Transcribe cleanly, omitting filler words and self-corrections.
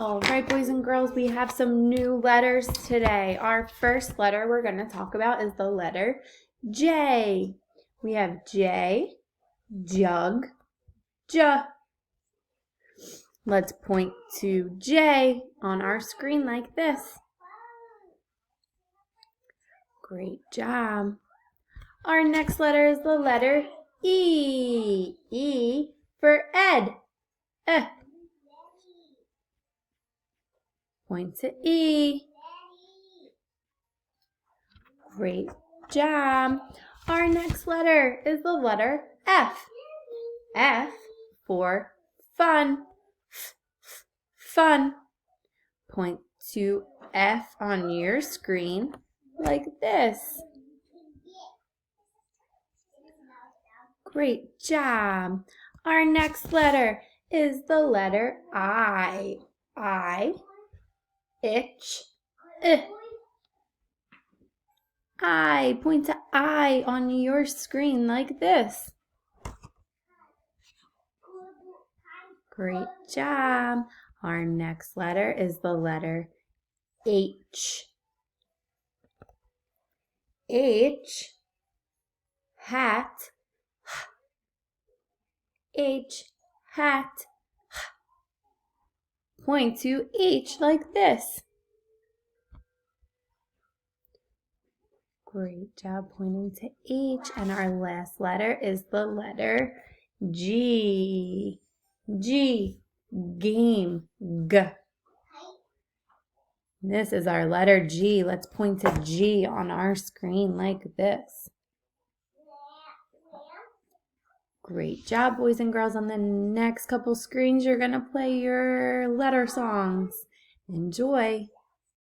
All right, boys and girls, we have some new letters today. Our first letter we're going to talk about is the letter J. We have J, jug, J. Let's point to J on our screen like this. Great job. Our next letter is the letter E. E for Ed. Point to E. Great job. Our next letter is the letter F. F for fun. Fun. Point to F on your screen like this. Great job. Our next letter is the letter I. I, itch, I. Point to I on your screen like this. Great job. Our next letter is the letter H. H, hat. H, hat. Point to H like this. Great job pointing to H. And our last letter is the letter G. G, game, G. This is our letter G. Let's point to G on our screen like this. Great job, boys and girls. On the next couple screens, you're going to play your letter songs. Enjoy.